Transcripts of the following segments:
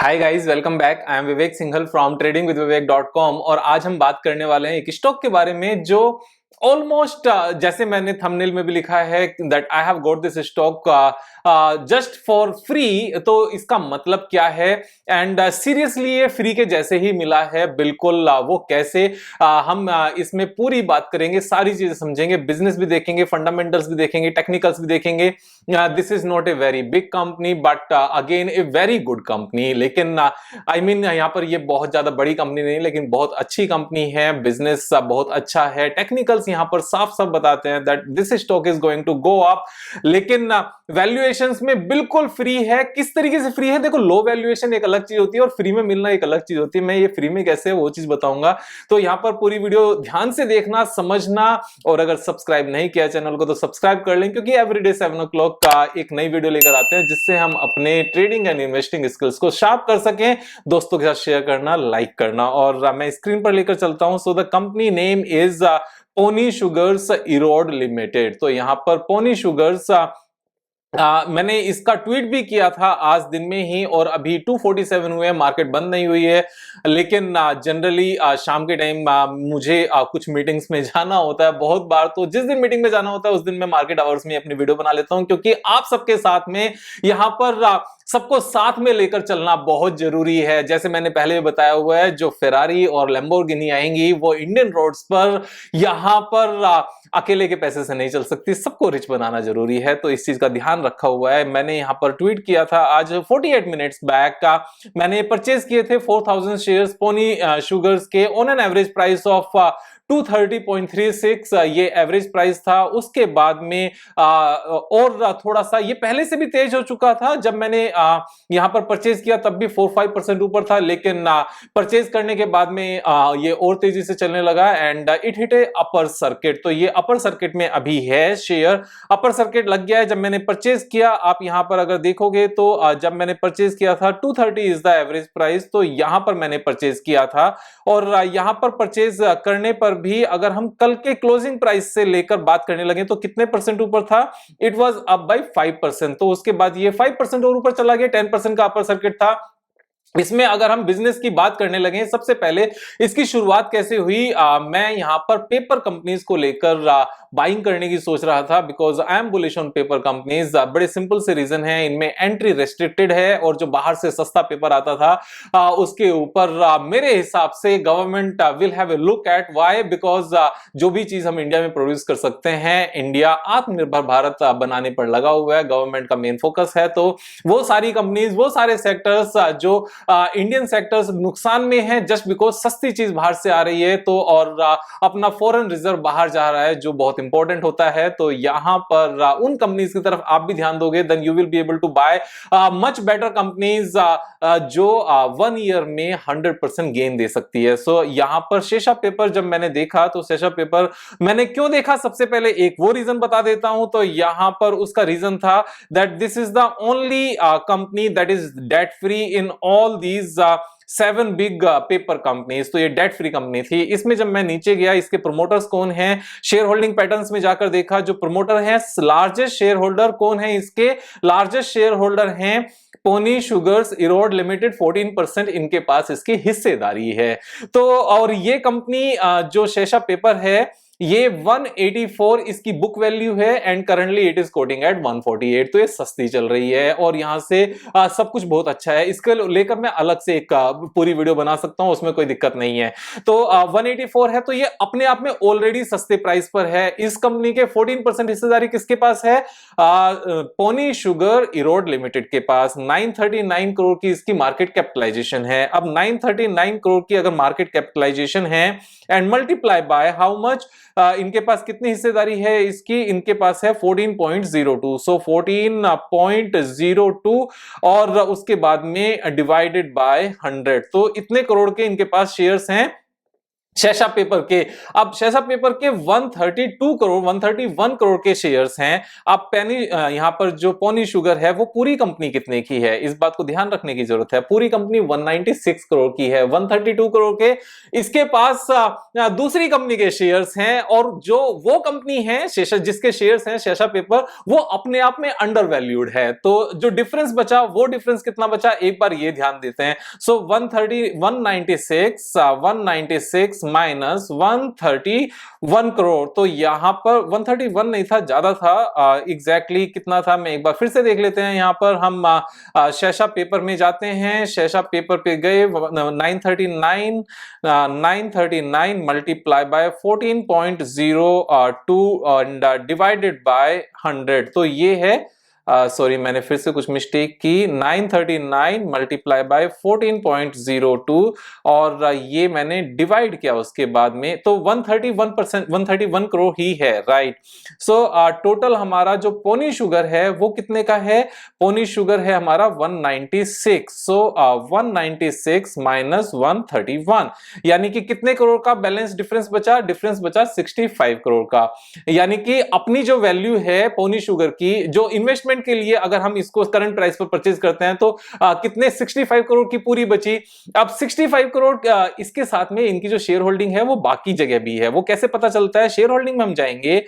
Hi guys, welcome back. I am Vivek Singhal from tradingwithvivek.com और आज हम बात करने वाले हैं एक स्टॉक के बारे में जो ऑलमोस्ट जैसे मैंने थंबनेल में भी लिखा है that I have got this stock just for free. तो इसका मतलब क्या है एंड सीरियसली ये फ्री के जैसे ही मिला है, बिल्कुल वो कैसे हम इसमें पूरी बात करेंगे, सारी चीजें समझेंगे, बिजनेस भी देखेंगे, फंडामेंटल्स भी देखेंगे, टेक्निकल्स भी देखेंगे। This is not a very big company but again a very good company. लेकिन आई मीन यहाँ पर ये बहुत ज्यादा बड़ी कंपनी नहीं, लेकिन बहुत अच्छी कंपनी है, बिजनेस बहुत अच्छा है। टेक्निकल्स यहाँ पर साफ साफ बताते हैं that this stock is going to go up, लेकिन वैल्यूएशंस में बिल्कुल फ्री है। किस तरीके से फ्री है? देखो, लो वैल्यूएशन एक अलग चीज होती है और फ्री में मिलना एक अलग चीज होती है। मैं ये फ्री में कैसे है वो चीज बताऊंगा, तो यहाँ पर पूरी वीडियो ध्यान से देखना, समझना। और अगर सब्सक्राइब नहीं किया चैनल को तो सब्सक्राइब कर लें, क्योंकि एवरीडे 7 o'clock का एक नई वीडियो लेकर आते हैं जिससे हम अपने ट्रेडिंग एंड इन्वेस्टिंग स्किल्स को शार्प कर सकें। दोस्तों के साथ शेयर करना, लाइक करना। और मैं स्क्रीन पर लेकर चलता हूं। So the company name is Ponni sugars Erode limited. तो यहां पर पोनी शुगर्स मैंने इसका ट्वीट भी किया था आज दिन में ही, और अभी 247 हुए, मार्केट बंद नहीं हुई है। लेकिन जनरली शाम के टाइम मुझे कुछ मीटिंग्स में जाना होता है बहुत बार, तो जिस दिन मीटिंग में जाना होता है उस दिन मैं मार्केट आवर्स में अपनी वीडियो बना लेता हूं, क्योंकि आप सबके साथ में यहां पर सबको साथ में लेकर चलना बहुत जरूरी है। जैसे मैंने पहले भी बताया हुआ है, जो फेरारी और लैम्बोर्गिनी आएंगी वो इंडियन रोड्स पर यहां पर अकेले के पैसे से नहीं चल सकती, सबको रिच बनाना जरूरी है। तो इस चीज का ध्यान रखा हुआ है। मैंने यहां पर ट्वीट किया था आज 48 मिनट्स बैक का। मैंने परचेज किए थे 4000 शेयर्स पोनी शुगर्स के on an average price of 230.36 ये एवरेज प्राइस था। उसके बाद में और थोड़ा सा ये पहले से भी तेज हो चुका था। जब मैंने यहां पर परचेज किया तब भी 4-5% ऊपर था, लेकिन परचेज करने के बाद में ये और तेजी से चलने लगा and it hit A upper circuit. तो ये अपर सर्किट में अभी है शेयर, अपर सर्किट लग गया है जब मैंने परचेज किया। आप यहां पर अगर देखोगे तो जब मैंने परचेज किया था 230 इज द एवरेज प्राइस, तो यहां पर मैंने परचेज किया था। और यहां पर परचेज करने पर भी अगर हम कल के क्लोजिंग प्राइस से लेकर बात करने लगे तो कितने परसेंट ऊपर था? It was up by 5%। तो उसके बाद ये 5% और ऊपर चला गया, 10% का अपर सर्किट था। इसमें अगर हम बिजनेस की बात करने लगे, सबसे पहले इसकी शुरुआत कैसे हुई? मैं यहां पर पेपर कंपनीज को लेकर बाइंग करने की सोच रहा था, because I am bullish on paper companies. बड़े सिंपल से रीजन है, इनमें एंट्री रेस्ट्रिक्टेड है और जो बाहर से सस्ता पेपर आता था उसके ऊपर मेरे हिसाब से government will have a look at. Why? Because जो भी चीज हम इंडिया में प्रोड्यूस कर सकते हैं, इंडिया आत्मनिर्भर भारत बनाने पर लगा हुआ है, गवर्नमेंट का मेन फोकस है। तो वो सारी कंपनीज, वो सारे सेक्टर्स जो इंडियन सेक्टर्स नुकसान में है जस्ट बिकॉज सस्ती चीज बाहर से आ रही है, तो और अपना फॉरेन रिजर्व बाहर जा रहा है, जो बहुत इंपॉर्टेंट होता है। तो यहां पर उन कंपनीज की तरफ आप भी ध्यान दोगे, then you will be able to buy much better companies जो 1 ईयर में 100% गेन दे सकती है। सो यहां पर शेषा पेपर जब मैंने देखा, तो शेषा पेपर मैंने क्यों देखा, सबसे पहले एक वो रीजन बता देता हूं। तो यहां पर उसका रीजन था that this is the only company that is debt free in all these 7 big paper companies. तो ये डेट फ्री कंपनी थी। इसमें जब मैं नीचे गया, इसके प्रोमोटर्स कौन हैं, शेयर होल्डिंग पैटर्न्स में जाकर देखा, जो प्रोमोटर है, लार्जेस्ट शेयर होल्डर कौन है इसके? लार्जेस्ट शेयर होल्डर हैं पोनी शुगर्स इरोड लिमिटेड, 14% इनके पास इसकी हिस्सेदारी है। तो और ये कंपनी जो शेषा पेपर है, ये 184 इसकी बुक वैल्यू है and currently it is quoting at 148। तो ये सस्ती चल रही है और यहां से सब कुछ बहुत अच्छा है। इसके लेकर मैं अलग से एक पूरी वीडियो बना सकता हूं, उसमें कोई दिक्कत नहीं है। तो 184 है, तो ये अपने आप में ऑलरेडी सस्ते प्राइस पर है। इस कंपनी के 14% हिस्सेदारी किसके पास है? पोनी शुगर इरोड लिमिटेड के पास। 939 करोड़ की इसकी मार्केट कैपिटलाइजेशन है। अब 939 करोड़ की अगर मार्केट कैपिटलाइजेशन है and multiply by how much, इनके पास कितनी हिस्सेदारी है इसकी? इनके पास है 14.02। सो 14.02 और उसके बाद में डिवाइडेड बाय 100, तो इतने करोड़ के इनके पास शेयर्स हैं शेषा पेपर के। अब शेषा पेपर के 132 करोड़ 131 करोड़ के शेयर्स हैं। अब यहां पर जो पोनी शुगर है वो पूरी कंपनी कितने की है, इस बात को ध्यान रखने की जरूरत है। पूरी कंपनी 196 करोड़ की है, 132 करोड़ के इसके पास दूसरी कंपनी के शेयर्स हैं, और जो वो कंपनी है शेषा जिसके शेयर्स हैं शेषा पेपर, वो अपने आप में अंडर वैल्यूड है। तो जो डिफरेंस बचा वो डिफरेंस कितना बचा, एक बार ये ध्यान देते हैं। सो 196 माइनस 131 करोड़, तो यहां पर 131 नहीं था, ज्यादा था। एग्जैक्टली कितना था मैं एक बार फिर से देख लेते हैं। यहां पर हम शेषा पेपर में जाते हैं, शेषा पेपर पे गए, 939 multiply by 14.02 and divided by 100, तो ये है सॉरी मैंने फिर से कुछ मिस्टेक की, 939 मल्टीप्लाई बाय 14.02 और ये मैंने डिवाइड किया उसके बाद में, तो 131 करोड़ ही है, राइट। सो टोटल हमारा जो पोनी शुगर है वो कितने का है, पोनी शुगर है हमारा 196। सो 196 माइनस 131, यानी कि कितने करोड़ का बैलेंस डिफरेंस बचा, डिफरेंस बचा 65 करोड़ का। यानी कि अपनी जो वैल्यू है पोनी शुगर की, जो इन्वेस्टमेंट के लिए अगर हम इसको करंट प्राइस पर परचेज करते हैं तो कितने 65 करोड़ की पूरी बची। अब 65 करोड़ इसके साथ में इनकी जो शेयर होल्डिंग है वो बाकी जगह भी है। वो कैसे पता चलता है, शेयर होल्डिंग में हम जाएंगे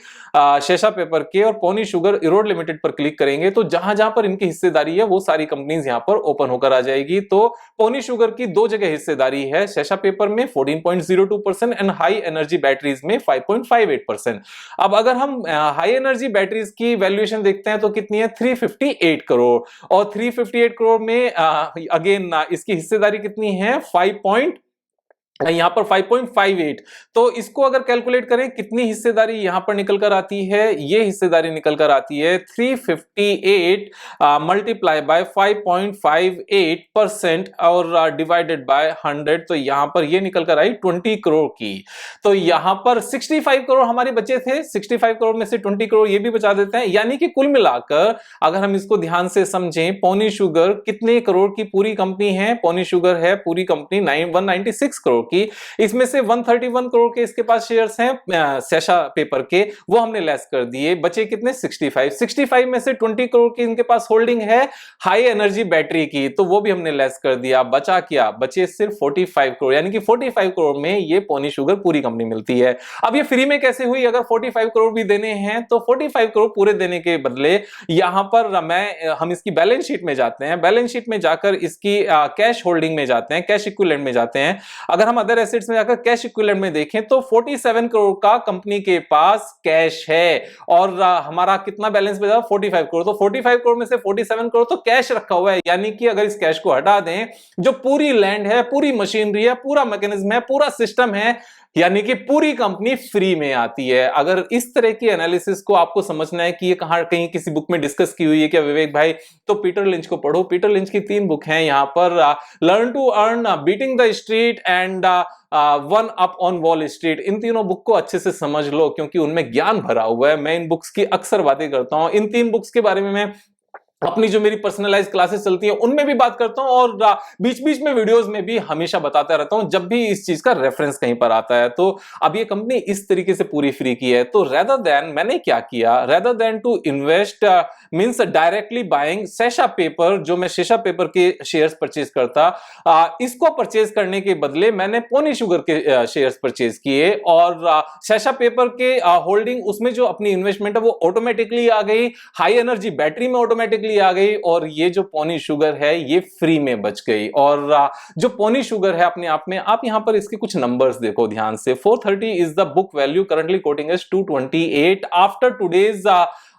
शेषा पेपर के और पोनी शुगर ईरोड लिमिटेड पर क्लिक करेंगे तो जहां जहां पर इनकी हिस्सेदारी है वो सारी कंपनीज यहां पर ओपन होकर आ जाएगी। तो पोनी शुगर की दो जगह हिस्सेदारी है, शेषा पेपर में 14.02% एंड हाई एनर्जी बैटरीज में 5.58%। अब अगर हम हाई एनर्जी बैटरीज की वैल्यूएशन देखते हैं तो कितनी है, 358 करोड़, और 358 करोड़ में अगेन इसकी हिस्सेदारी कितनी है, यहां पर 5.58। तो इसको अगर कैलकुलेट करें कितनी हिस्सेदारी यहां पर निकल कर आती है, ये हिस्सेदारी निकल कर आती है 358 मल्टीप्लाई बाय 5.58% और डिवाइडेड बाय 100, तो यहां पर ये निकल कर आई 20 करोड़ की। तो यहां पर 65 करोड़ हमारे बचे थे, 65 करोड़ में से 20 करोड़ ये भी बचा देते हैं। यानी कि कुल मिलाकर अगर हम इसको ध्यान से समझें, पोनी शुगर कितने करोड़ की पूरी कंपनी है, पोनी शुगर है पूरी कंपनी 196 करोड़ की। इसमें से 131 करोड़ के इसके पास शेयर्स हैं शेषा पेपर के, वो हमने लेस कर दिए, बचे कितने 65 में से 20 करोड़ की इनके पास होल्डिंग है हाई एनर्जी बैटरी की, तो वो भी हमने लेस कर दिया। बचा क्या, बचे सिर्फ 45 करोड़, यानी कि 45 करोड़ में ये पोनी शुगर पूरी कंपनी मिलती है। अब ये फ्री में कैसे हुई, अगर 45 करोड़ भी देने हैं तो 45 करोड़ पूरे देने के बदले यहां पर हम इसकी बैलेंस शीट में जाते हैं, बैलेंस शीट में जाकर इसकी कैश होल्डिंग में जाते हैं, कैश इक्विवेलेंट में जाते हैं। अगर हम अदर एसेट्स में जाकर कैश इक्विवेलेंट में देखें तो 47 करोड़ का कंपनी के पास कैश है, और हमारा कितना बैलेंस बचा 45 करोड़। तो 45 करोड़ में से 47 करोड़ तो कैश रखा हुआ है, यानी कि अगर इस कैश को हटा दें, जो पूरी लैंड है, पूरी मशीनरी है, पूरा मैकेनिज्म है, पूरा सिस्टम है, यानी कि पूरी कंपनी फ्री में आती है। अगर इस तरह की एनालिसिस को आपको समझना है कि ये कहीं किसी बुक में डिस्कस की हुई है क्या विवेक भाई, तो पीटर लिंच को पढ़ो। पीटर लिंच की 3 बुक हैं यहां पर, learn to earn, beating the street and one up on wall street. इन तीनों बुक को अच्छे से समझ लो क्योंकि उनमें ज्ञान भरा हुआ है। मैं इन बुक्स की अक्सर बातें करता हूं, इन 3 बुक्स के बारे में मैं अपनी जो मेरी पर्सनलाइज क्लासेस चलती हैं उनमें भी बात करता हूं, और बीच बीच में वीडियोस में भी हमेशा बताता रहता हूं जब भी इस चीज का रेफरेंस कहीं पर आता है। तो अब ये कंपनी इस तरीके से पूरी फ्री की है। तो रेदर देन मैंने क्या किया, rather than to invest means directly buying Sesha paper, जो मैं शेषा पेपर के शेयर्स परचेज करता, इसको परचेज करने के बदले मैंने पोनी शुगर के शेयर्स परचेज किए, और शेषा पेपर के होल्डिंग उसमें जो अपनी इन्वेस्टमेंट है वो ऑटोमेटिकली आ गई, हाई एनर्जी बैटरी में ऑटोमेटिकली आ गई, और ये जो पोनी शुगर है ये फ्री में बच गई। और जो पोनी शुगर है अपने आप में, आप यहां पर इसके कुछ नंबर्स देखो ध्यान से। 430 is the book value, currently quoting is 228, after today's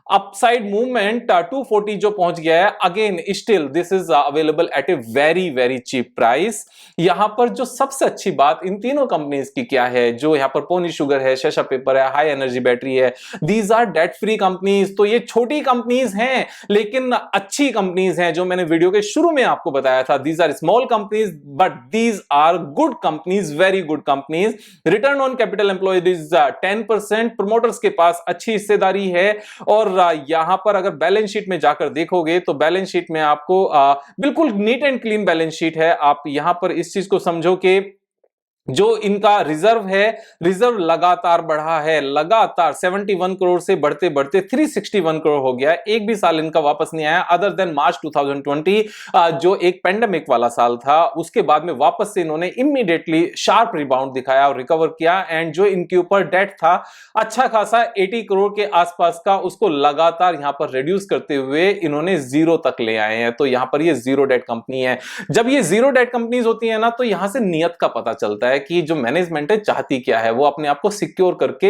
upside movement 240 जो पहुंच गया है। Again still this is available at a very very cheap price. यहां पर जो सबसे अच्छी बात इन तीनों कंपनीज की क्या है, जो यहां पर पोनी शुगर है, शेषा पेपर है, हाई एनर्जी बैटरी है, these are debt free companies. तो ये छोटी कंपनीज हैं लेकिन अच्छी कंपनीज हैं, जो मैंने वीडियो के शुरू में आपको बताया था। These are small companies but these are good companies, very good companies. Return on capital employed is 10%, promoters के पास अच्छी हिस्सेदारी है। और यहां पर अगर बैलेंस शीट में जाकर देखोगे तो बैलेंस शीट में आपको बिल्कुल neat and clean balance sheet है। आप यहां पर इस चीज को समझो कि जो इनका रिजर्व है, रिजर्व लगातार बढ़ा है, लगातार 71 करोड़ से बढ़ते बढ़ते 361 करोड़ हो गया है। एक भी साल इनका वापस नहीं आया अदर देन मार्च 2020, जो एक पेंडेमिक वाला साल था। उसके बाद में वापस से इन्होंने इमीडिएटली शार्प रिबाउंड दिखाया और रिकवर किया। एंड जो इनके ऊपर डेट था अच्छा खासा 80 करोड़ के आसपास का, उसको लगातार यहां पर रिड्यूस करते हुए इन्होंने जीरो तक ले आए हैं। तो यहां पर ये जीरो डेट कंपनी है। जब ये जीरो डेट कंपनीज होती है ना, तो यहां से नियत का पता चलता है कि जो मैनेजमेंट है चाहती क्या है। वो अपने आप को सिक्योर करके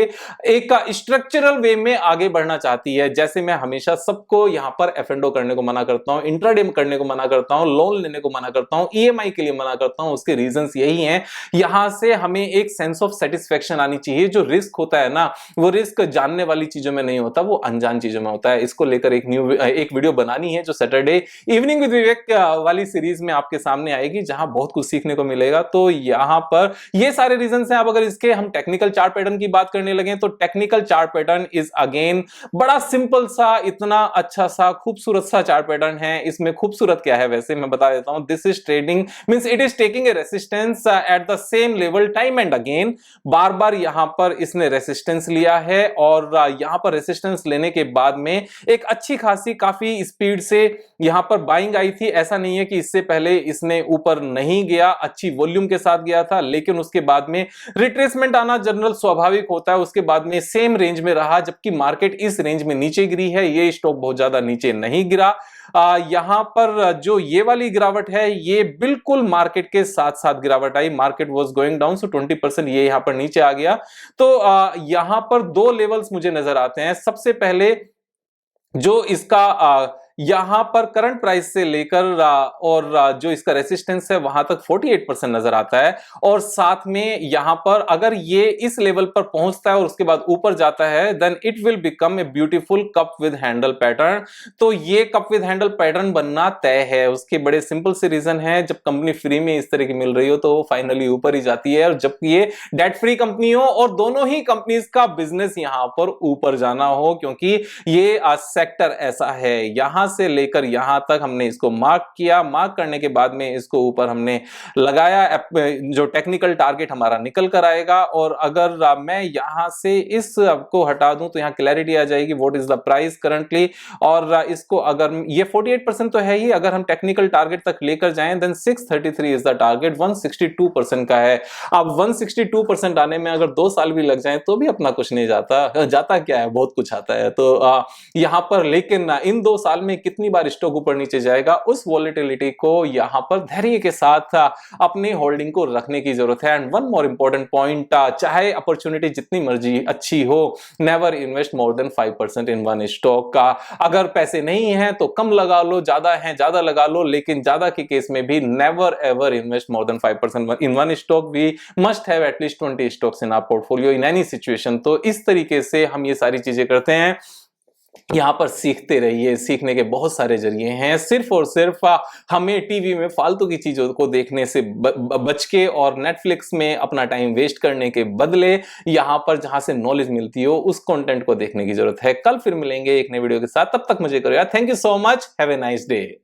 एक स्ट्रक्चरल वे में आगे बढ़ना चाहती है। जैसे मैं हमेशा सबको यहां पर एफ&ओ करने को मना करता हूं, इंट्राडे करने को मना करता हूं, लोन लेने को मना करता हूं, ईएमआई के लिए मना करता हूं। उसके रीजंस यही हैं। यहां से हमें एक सेंस ऑफ सेटिस्फेक्शन आनी चाहिए। जो रिस्क होता है ना, वो रिस्क जानने वाली चीजों में नहीं होता, वो अनजान चीजों में होता है। इसको लेकर एक वीडियो बनानी है जो सैटरडे इवनिंग विद विवेक वाली सीरीज में आपके सामने आएगी, जहां बहुत कुछ सीखने को मिलेगा। तो यहां पर ये सारे रीजंस हैं। अब अगर इसके हम टेक्निकल चार्ट पैटर्न की बात करने लगे तो technical chart pattern is again बड़ा सिंपल सा, इतना अच्छा सा खूबसूरत सा चार्ट पैटर्न है। इसमें खूबसूरत क्या है वैसे मैं बता देता हूं। This is trading means it is taking a resistance at the same level time and again. बार बार यहां पर इसने रेसिस्टेंस लिया है और यहां पर रेसिस्टेंस लेने के बाद में एक अच्छी खासी काफी स्पीड से यहां पर बाइंग आई थी। ऐसा नहीं है कि इससे पहले इसने ऊपर नहीं गया, अच्छी वॉल्यूम के साथ गया था, लेकिन उसके बाद में रिट्रेसमेंट आना जनरल स्वाभाविक होता है। उसके बाद में सेम रेंज में रहा, जबकि मार्केट इस रेंज में नीचे गिरी है। ये स्टॉक बहुत ज्यादा नीचे नहीं गिरा। यहां पर जो ये वाली गिरावट है, ये बिल्कुल मार्केट के साथ साथ गिरावट आई। मार्केट वाज गोइंग डाउन, सो 20% ये यहां पर नीचे आ गया। तो यहां पर दो लेवल्स मुझे नजर आते हैं। सबसे पहले जो इसका यहां पर करंट प्राइस से लेकर और जो इसका रेसिस्टेंस है वहां तक 48% नजर आता है। और साथ में यहां पर अगर ये इस लेवल पर पहुंचता है और उसके बाद ऊपर जाता है, then it will become a beautiful cup with handle pattern. तो ये कप विद हैंडल पैटर्न बनना तय है। उसके बड़े सिंपल से रीजन है, जब कंपनी फ्री में इस तरह की मिल रही हो तो वो फाइनली ऊपर ही जाती है। और जब ये डेट फ्री कंपनी हो और दोनों ही कंपनीज का बिजनेस यहां पर ऊपर जाना हो, क्योंकि ये सेक्टर ऐसा है। यहां से लेकर यहां तक हमने इसको मार्क किया। मार्क करने के बाद में इसको ऊपर हमने लगाया। जो टेक्निकल टारगेट हमारा निकल कर आएगा। और अगर मैं यहां से इस को हटा दूं तो यहां क्लैरिटी आ जाएगी what is the price currently. और इसको अगर ये 48% तो है ही, अगर हम टेक्निकल टारगेट तक लेकर जाएं देन 633 इज द टारगेट। 162% का है। अब 162% आने में अगर 2 साल भी लग जाए तो भी अपना कुछ नहीं जाता। जाता क्या है, बहुत कुछ आता है। तो यहां पर लेकिन इन 2 साल में कितनी बार स्टॉक ऊपर नीचे जाएगा, उस वॉलेटिलिटी को यहां पर धैर्य के साथ अपने होल्डिंग को रखने की जरूरत है। And one more important point, चाहे अपॉर्चुनिटी जितनी मर्जी अच्छी हो, never invest more than 5% in one stock का। अगर पैसे नहीं है तो कम लगा लो, ज्यादा है ज्यादा लगा लो, लेकिन ज्यादा के केस में भी never ever invest more than 5% in one stock. We must have at least 20 stocks in our portfolio in any situation. तो इस तरीके से हम ये सारी चीजें करते हैं। यहां पर सीखते रहिए। सीखने के बहुत सारे जरिए हैं। सिर्फ और सिर्फ हमें टीवी में फालतू की चीजों को देखने से बच के और नेटफ्लिक्स में अपना टाइम वेस्ट करने के बदले यहां पर जहां से नॉलेज मिलती हो उस कंटेंट को देखने की जरूरत है। कल फिर मिलेंगे एक नए वीडियो के साथ। तब तक मुझे करो यार। Thank you so much. Have a nice day.